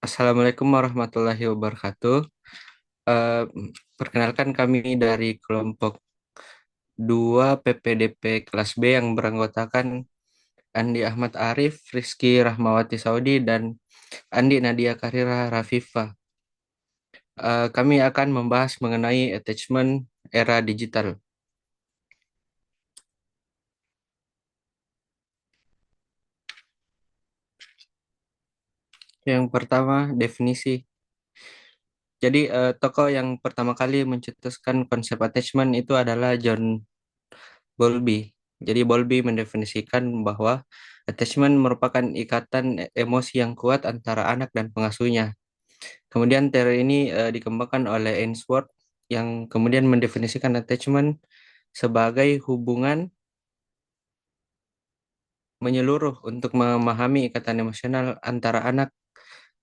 Assalamualaikum warahmatullahi wabarakatuh. Eh, Perkenalkan kami dari kelompok 2 PPDP kelas B yang beranggotakan Andi Ahmad Arif, Rizky Rahmawati Saudi, dan Andi Nadia Karira Rafifa. Kami akan membahas mengenai attachment era digital. Yang pertama, definisi. Jadi, tokoh yang pertama kali mencetuskan konsep attachment itu adalah John Bowlby. Jadi Bowlby mendefinisikan bahwa attachment merupakan ikatan emosi yang kuat antara anak dan pengasuhnya. Kemudian teori ini dikembangkan oleh Ainsworth yang kemudian mendefinisikan attachment sebagai hubungan menyeluruh untuk memahami ikatan emosional antara anak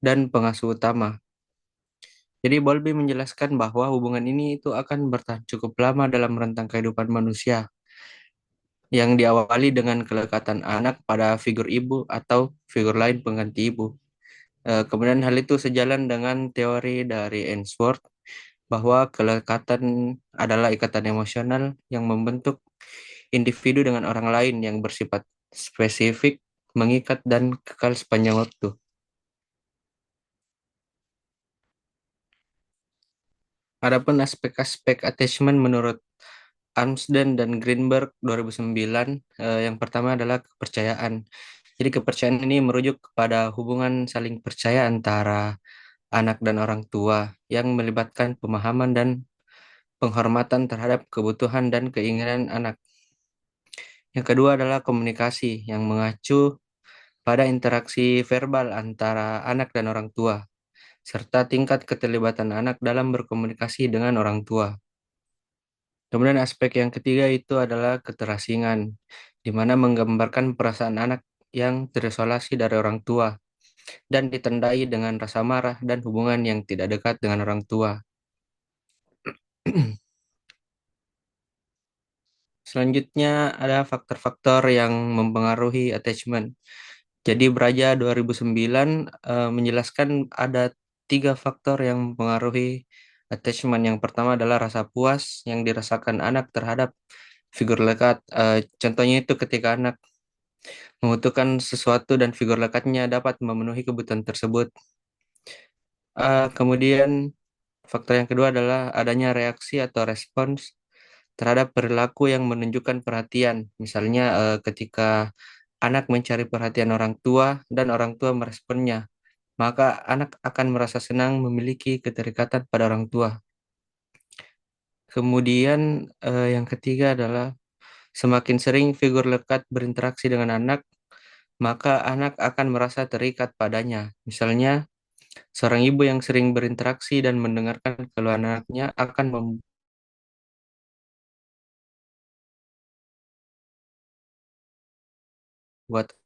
dan pengasuh utama. Jadi Bowlby menjelaskan bahwa hubungan ini itu akan bertahan cukup lama dalam rentang kehidupan manusia yang diawali dengan kelekatan anak pada figur ibu atau figur lain pengganti ibu. Kemudian hal itu sejalan dengan teori dari Ainsworth bahwa kelekatan adalah ikatan emosional yang membentuk individu dengan orang lain yang bersifat spesifik, mengikat, dan kekal sepanjang waktu. Adapun aspek-aspek attachment menurut Amsden dan Greenberg 2009, yang pertama adalah kepercayaan. Jadi kepercayaan ini merujuk kepada hubungan saling percaya antara anak dan orang tua yang melibatkan pemahaman dan penghormatan terhadap kebutuhan dan keinginan anak. Yang kedua adalah komunikasi yang mengacu pada interaksi verbal antara anak dan orang tua, serta tingkat keterlibatan anak dalam berkomunikasi dengan orang tua. Kemudian aspek yang ketiga itu adalah keterasingan, di mana menggambarkan perasaan anak yang terisolasi dari orang tua dan ditandai dengan rasa marah dan hubungan yang tidak dekat dengan orang tua. Selanjutnya ada faktor-faktor yang mempengaruhi attachment. Jadi Braja 2009 menjelaskan ada tiga faktor yang mempengaruhi attachment. Yang pertama adalah rasa puas yang dirasakan anak terhadap figur lekat. Contohnya itu ketika anak membutuhkan sesuatu dan figur lekatnya dapat memenuhi kebutuhan tersebut. Kemudian faktor yang kedua adalah adanya reaksi atau respons terhadap perilaku yang menunjukkan perhatian. Misalnya ketika anak mencari perhatian orang tua dan orang tua meresponnya, maka anak akan merasa senang memiliki keterikatan pada orang tua. Kemudian yang ketiga adalah semakin sering figur lekat berinteraksi dengan anak, maka anak akan merasa terikat padanya. Misalnya, seorang ibu yang sering berinteraksi dan mendengarkan keluhan anaknya akan membuat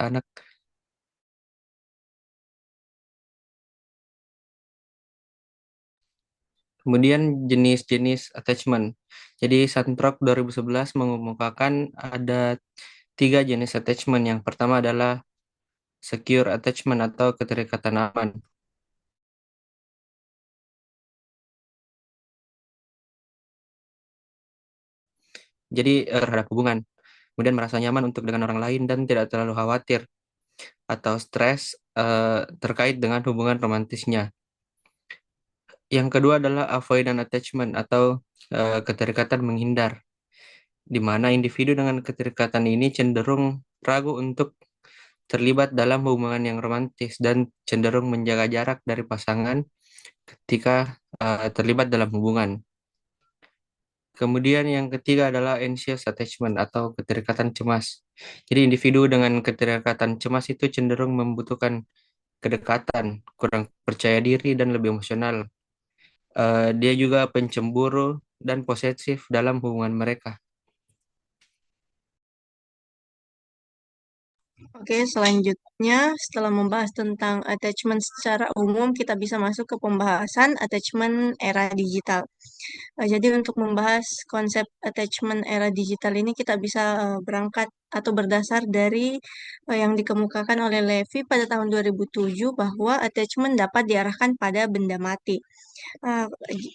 anak. Kemudian jenis-jenis attachment. Jadi Sandrock 2011 mengemukakan ada tiga jenis attachment. Yang pertama adalah secure attachment atau keterikatan aman. Jadi terhadap hubungan. Kemudian merasa nyaman untuk dengan orang lain dan tidak terlalu khawatir atau stres terkait dengan hubungan romantisnya. Yang kedua adalah avoidant attachment atau keterikatan menghindar, di mana individu dengan keterikatan ini cenderung ragu untuk terlibat dalam hubungan yang romantis dan cenderung menjaga jarak dari pasangan ketika terlibat dalam hubungan. Kemudian yang ketiga adalah anxious attachment atau keterikatan cemas. Jadi individu dengan keterikatan cemas itu cenderung membutuhkan kedekatan, kurang percaya diri dan lebih emosional. Dia juga pencemburu dan posesif dalam hubungan mereka. Oke, selanjutnya setelah membahas tentang attachment secara umum, kita bisa masuk ke pembahasan attachment era digital. Jadi untuk membahas konsep attachment era digital ini kita bisa berangkat atau berdasar dari yang dikemukakan oleh Levy pada tahun 2007 bahwa attachment dapat diarahkan pada benda mati. Uh,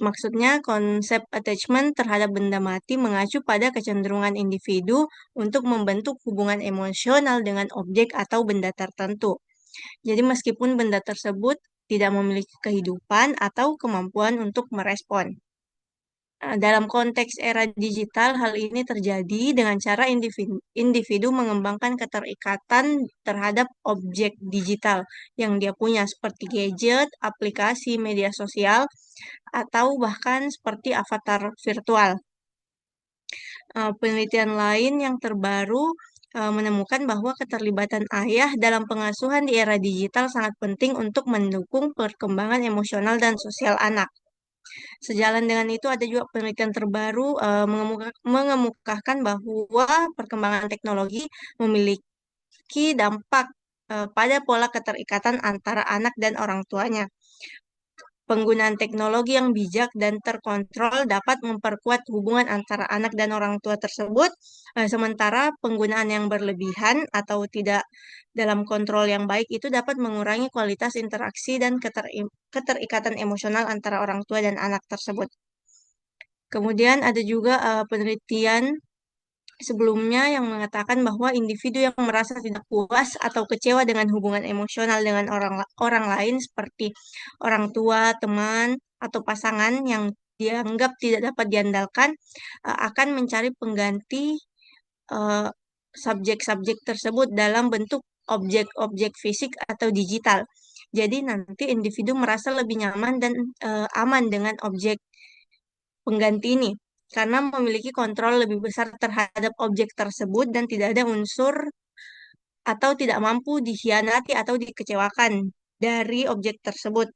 Maksudnya konsep attachment terhadap benda mati mengacu pada kecenderungan individu untuk membentuk hubungan emosional dengan objek atau benda tertentu. Jadi meskipun benda tersebut tidak memiliki kehidupan atau kemampuan untuk merespon. Dalam konteks era digital, hal ini terjadi dengan cara individu mengembangkan keterikatan terhadap objek digital yang dia punya, seperti gadget, aplikasi media sosial, atau bahkan seperti avatar virtual. Penelitian lain yang terbaru menemukan bahwa keterlibatan ayah dalam pengasuhan di era digital sangat penting untuk mendukung perkembangan emosional dan sosial anak. Sejalan dengan itu ada juga penelitian terbaru mengemukakan bahwa perkembangan teknologi memiliki dampak pada pola keterikatan antara anak dan orang tuanya. Penggunaan teknologi yang bijak dan terkontrol dapat memperkuat hubungan antara anak dan orang tua tersebut, sementara penggunaan yang berlebihan atau tidak dalam kontrol yang baik itu dapat mengurangi kualitas interaksi dan keterikatan emosional antara orang tua dan anak tersebut. Kemudian ada juga penelitian sebelumnya yang mengatakan bahwa individu yang merasa tidak puas atau kecewa dengan hubungan emosional dengan orang lain seperti orang tua, teman, atau pasangan yang dianggap tidak dapat diandalkan akan mencari pengganti eh, subjek-subjek tersebut dalam bentuk objek-objek fisik atau digital. Jadi nanti individu merasa lebih nyaman dan aman dengan objek pengganti ini karena memiliki kontrol lebih besar terhadap objek tersebut dan tidak ada unsur atau tidak mampu dikhianati atau dikecewakan dari objek tersebut,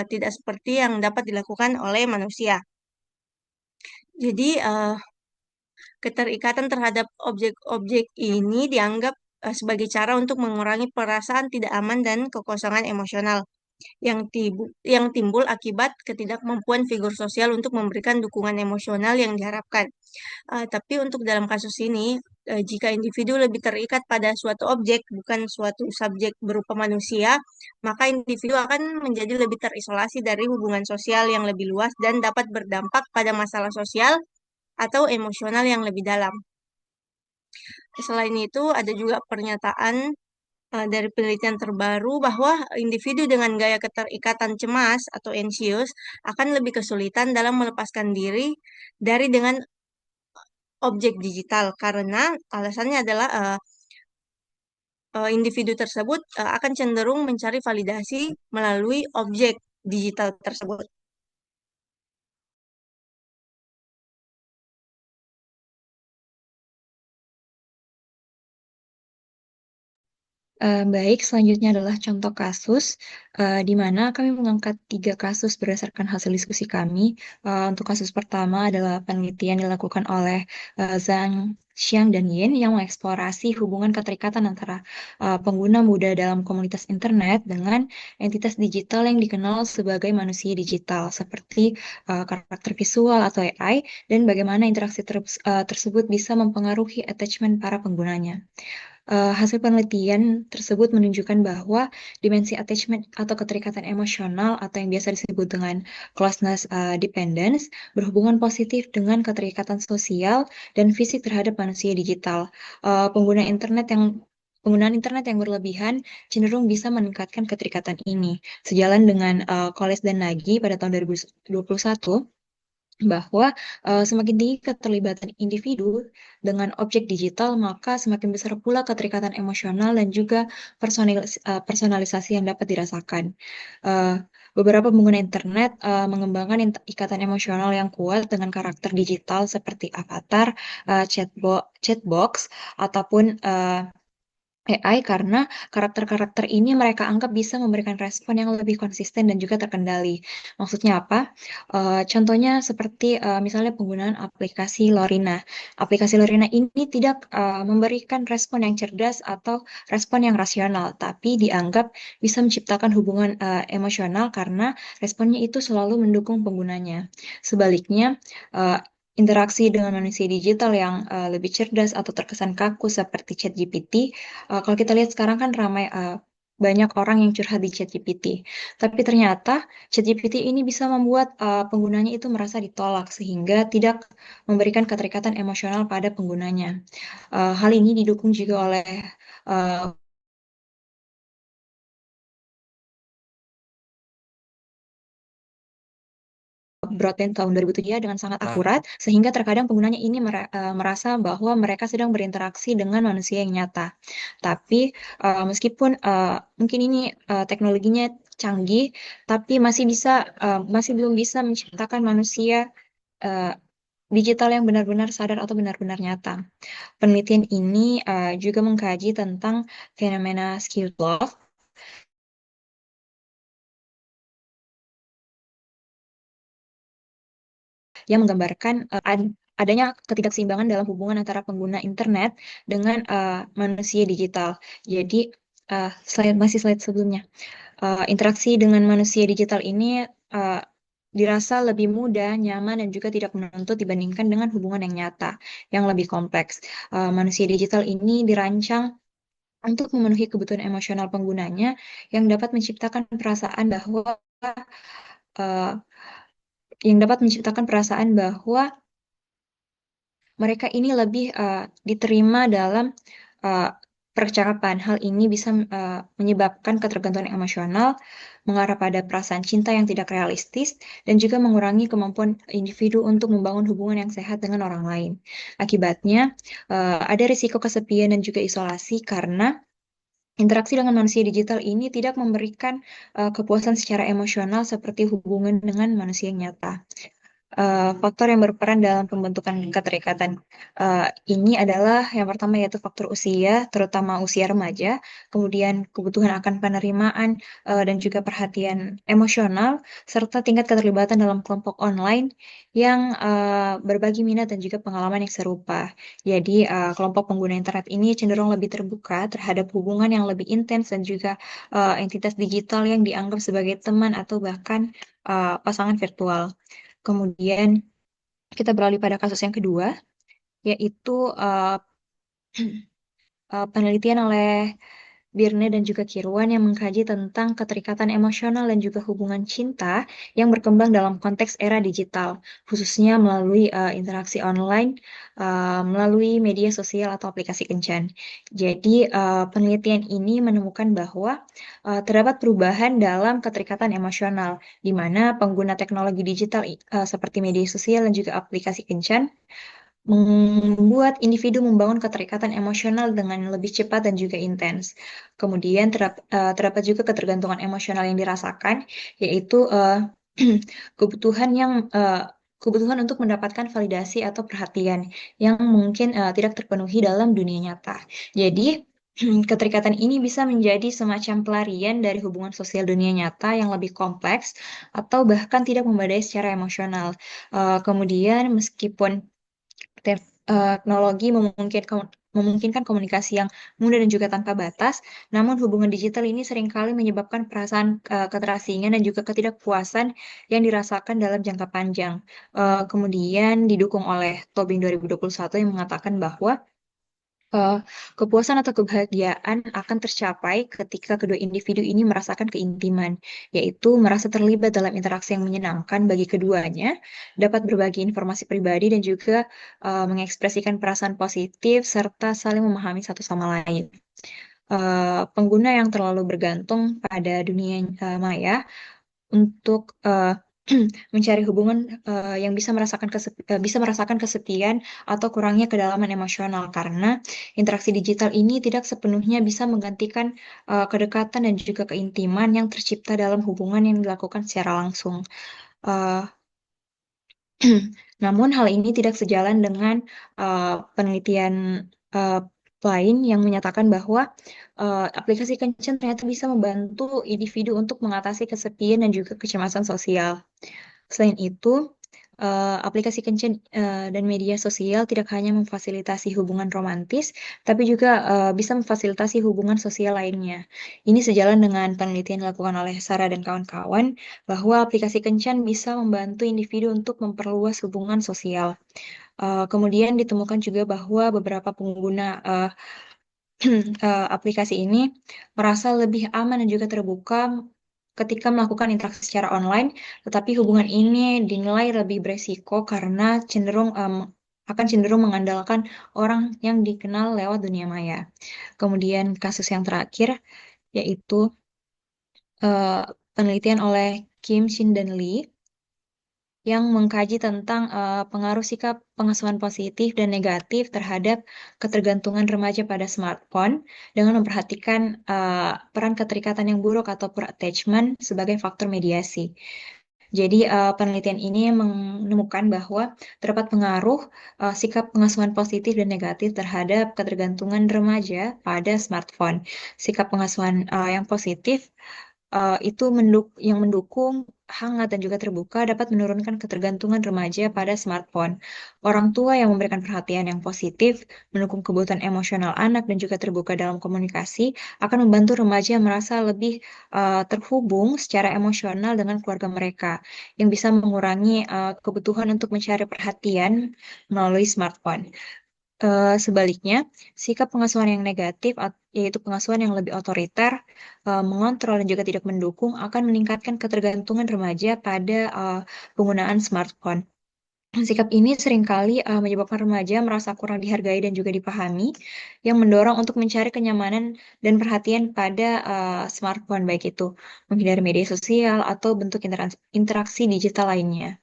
tidak seperti yang dapat dilakukan oleh manusia. Jadi, keterikatan terhadap objek-objek ini dianggap sebagai cara untuk mengurangi perasaan tidak aman dan kekosongan emosional yang timbul akibat ketidakmampuan figur sosial untuk memberikan dukungan emosional yang diharapkan. Tapi untuk dalam kasus ini, jika individu lebih terikat pada suatu objek, bukan suatu subjek berupa manusia, maka individu akan menjadi lebih terisolasi dari hubungan sosial yang lebih luas dan dapat berdampak pada masalah sosial atau emosional yang lebih dalam. Selain itu, ada juga pernyataan dari penelitian terbaru bahwa individu dengan gaya keterikatan cemas atau anxious akan lebih kesulitan dalam melepaskan diri dari dengan objek digital karena alasannya adalah individu tersebut akan cenderung mencari validasi melalui objek digital tersebut. Baik, selanjutnya adalah contoh kasus di mana kami mengangkat 3 kasus berdasarkan hasil diskusi kami. Untuk kasus pertama adalah penelitian dilakukan oleh Zhang Xiang dan Yin yang mengeksplorasi hubungan keterikatan antara pengguna muda dalam komunitas internet dengan entitas digital yang dikenal sebagai manusia digital, seperti karakter visual atau AI, dan bagaimana interaksi tersebut bisa mempengaruhi attachment para penggunanya. Hasil penelitian tersebut menunjukkan bahwa dimensi attachment atau keterikatan emosional atau yang biasa disebut dengan closeness dependence berhubungan positif dengan keterikatan sosial dan fisik terhadap manusia digital. Penggunaan internet yang berlebihan cenderung bisa meningkatkan keterikatan ini. Sejalan dengan Koles dan Nagy pada tahun 2021, bahwa semakin tinggi keterlibatan individu dengan objek digital, maka semakin besar pula keterikatan emosional dan juga personalisasi yang dapat dirasakan. Beberapa pengguna internet mengembangkan ikatan emosional yang kuat dengan karakter digital seperti avatar, chatbox, ataupun AI karena karakter-karakter ini mereka anggap bisa memberikan respon yang lebih konsisten dan juga terkendali. Maksudnya apa? Contohnya seperti misalnya penggunaan aplikasi Lorina. Aplikasi Lorina ini tidak memberikan respon yang cerdas atau respon yang rasional, tapi dianggap bisa menciptakan hubungan emosional karena responnya itu selalu mendukung penggunanya. Sebaliknya, interaksi dengan manusia digital yang lebih cerdas atau terkesan kaku seperti ChatGPT. Kalau kita lihat sekarang kan ramai banyak orang yang curhat di ChatGPT. Tapi ternyata ChatGPT ini bisa membuat penggunanya itu merasa ditolak sehingga tidak memberikan keterikatan emosional pada penggunanya. Hal ini didukung juga oleh uh, broadband tahun 2007 dengan sangat Ah, akurat, sehingga terkadang penggunanya ini merasa bahwa mereka sedang berinteraksi dengan manusia yang nyata. Tapi meskipun mungkin ini teknologinya canggih, tapi masih belum bisa menciptakan manusia uh, digital yang benar-benar sadar atau benar-benar nyata. Penelitian ini juga mengkaji tentang fenomena skilled love yang menggambarkan adanya ketidakseimbangan dalam hubungan antara pengguna internet dengan manusia digital. Jadi, slide sebelumnya. Interaksi dengan manusia digital ini uh, dirasa lebih mudah, nyaman, dan juga tidak menuntut dibandingkan dengan hubungan yang nyata, yang lebih kompleks. Manusia digital ini dirancang untuk memenuhi kebutuhan emosional penggunanya yang dapat menciptakan perasaan uh, bahwa mereka ini lebih diterima dalam uh, percakapan. Hal ini bisa menyebabkan ketergantungan emosional, mengarah pada perasaan cinta yang tidak realistis, dan juga mengurangi kemampuan individu untuk membangun hubungan yang sehat dengan orang lain. Akibatnya, ada risiko kesepian dan juga isolasi karena interaksi dengan manusia digital ini tidak memberikan kepuasan secara emosional seperti hubungan dengan manusia yang nyata. Faktor yang berperan dalam pembentukan keterikatan ini adalah yang pertama yaitu faktor usia, terutama usia remaja, kemudian kebutuhan akan penerimaan dan juga perhatian emosional, serta tingkat keterlibatan dalam kelompok online yang berbagi minat dan juga pengalaman yang serupa. Jadi, kelompok pengguna internet ini cenderung lebih terbuka terhadap hubungan yang lebih intens dan juga entitas digital yang dianggap sebagai teman atau bahkan pasangan virtual. Kemudian kita beralih pada kasus yang kedua, yaitu penelitian oleh Birne dan juga Kirwan yang mengkaji tentang keterikatan emosional dan juga hubungan cinta yang berkembang dalam konteks era digital, khususnya melalui interaksi online, melalui media sosial atau aplikasi kencan. Jadi, penelitian ini menemukan bahwa terdapat perubahan dalam keterikatan emosional, di mana pengguna teknologi digital seperti media sosial dan juga aplikasi kencan membuat individu membangun keterikatan emosional dengan lebih cepat dan juga intens. Kemudian terdapat juga ketergantungan emosional yang dirasakan, yaitu kebutuhan yang kebutuhan untuk mendapatkan validasi atau perhatian yang mungkin tidak terpenuhi dalam dunia nyata. Jadi, keterikatan ini bisa menjadi semacam pelarian dari hubungan sosial dunia nyata yang lebih kompleks atau bahkan tidak memadai secara emosional. Kemudian, meskipun teknologi memungkinkan komunikasi yang mudah dan juga tanpa batas, namun hubungan digital ini seringkali menyebabkan perasaan keterasingan dan juga ketidakpuasan yang dirasakan dalam jangka panjang. Kemudian didukung oleh Tobing 2021 yang mengatakan bahwa eh, kepuasan atau kebahagiaan akan tercapai ketika kedua individu ini merasakan keintiman, yaitu merasa terlibat dalam interaksi yang menyenangkan bagi keduanya, dapat berbagi informasi pribadi dan juga mengekspresikan perasaan positif serta saling memahami satu sama lain. Pengguna yang terlalu bergantung pada dunia maya untuk mencari hubungan yang bisa merasakan kesepian atau kurangnya kedalaman emosional karena interaksi digital ini tidak sepenuhnya bisa menggantikan kedekatan dan juga keintiman yang tercipta dalam hubungan yang dilakukan secara langsung. Uh, Namun hal ini tidak sejalan dengan penelitian uh, lain yang menyatakan bahwa aplikasi kencan ternyata bisa membantu individu untuk mengatasi kesepian dan juga kecemasan sosial. Selain itu, aplikasi kencan dan media sosial tidak hanya memfasilitasi hubungan romantis, tapi juga bisa memfasilitasi hubungan sosial lainnya. Ini sejalan dengan penelitian dilakukan oleh Sarah dan kawan-kawan bahwa aplikasi kencan bisa membantu individu untuk memperluas hubungan sosial. Kemudian ditemukan juga bahwa beberapa pengguna aplikasi ini merasa lebih aman dan juga terbuka ketika melakukan interaksi secara online, tetapi hubungan ini dinilai lebih beresiko karena akan cenderung mengandalkan orang yang dikenal lewat dunia maya. Kemudian kasus yang terakhir yaitu eh, penelitian oleh Kim Shin dan Lee yang mengkaji tentang pengaruh sikap pengasuhan positif dan negatif terhadap ketergantungan remaja pada smartphone dengan memperhatikan peran keterikatan yang buruk atau poor attachment sebagai faktor mediasi. Jadi penelitian ini menemukan bahwa terdapat pengaruh sikap pengasuhan positif dan negatif terhadap ketergantungan remaja pada smartphone. Sikap pengasuhan yang positif itu yang mendukung hangat dan juga terbuka dapat menurunkan ketergantungan remaja pada smartphone. Orang tua yang memberikan perhatian yang positif, mendukung kebutuhan emosional anak dan juga terbuka dalam komunikasi akan membantu remaja merasa lebih terhubung secara emosional dengan keluarga mereka, yang bisa mengurangi kebutuhan untuk mencari perhatian melalui smartphone. Sebaliknya, sikap pengasuhan yang negatif, yaitu pengasuhan yang lebih otoriter, mengontrol dan juga tidak mendukung, akan meningkatkan ketergantungan remaja pada penggunaan smartphone. Sikap ini seringkali menyebabkan remaja merasa kurang dihargai dan juga dipahami, yang mendorong untuk mencari kenyamanan dan perhatian pada smartphone, baik itu menghindari media sosial atau bentuk interaksi digital lainnya.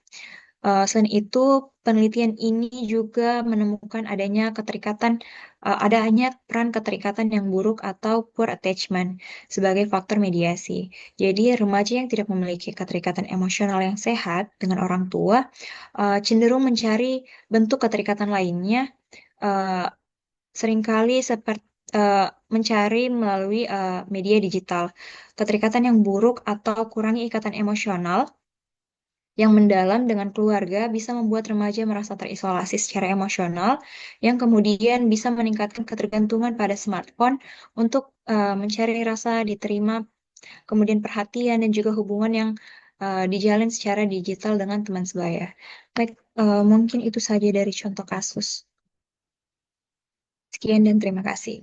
Selain itu, penelitian ini juga menemukan adanya peran keterikatan yang buruk atau poor attachment sebagai faktor mediasi. Jadi, remaja yang tidak memiliki keterikatan emosional yang sehat dengan orang tua cenderung mencari bentuk keterikatan lainnya, uh, seringkali seperti mencari melalui media digital. Keterikatan yang buruk atau kurangi ikatan emosional yang mendalam dengan keluarga bisa membuat remaja merasa terisolasi secara emosional, yang kemudian bisa meningkatkan ketergantungan pada smartphone untuk mencari rasa diterima, kemudian perhatian dan juga hubungan yang dijalin secara digital dengan teman sebaya. Baik, mungkin itu saja dari contoh kasus. Sekian dan terima kasih.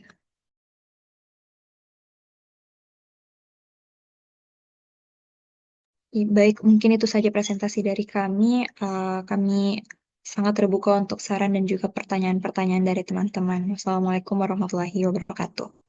Baik, mungkin itu saja presentasi dari kami. Kami sangat terbuka untuk saran dan juga pertanyaan-pertanyaan dari teman-teman. Wassalamualaikum warahmatullahi wabarakatuh.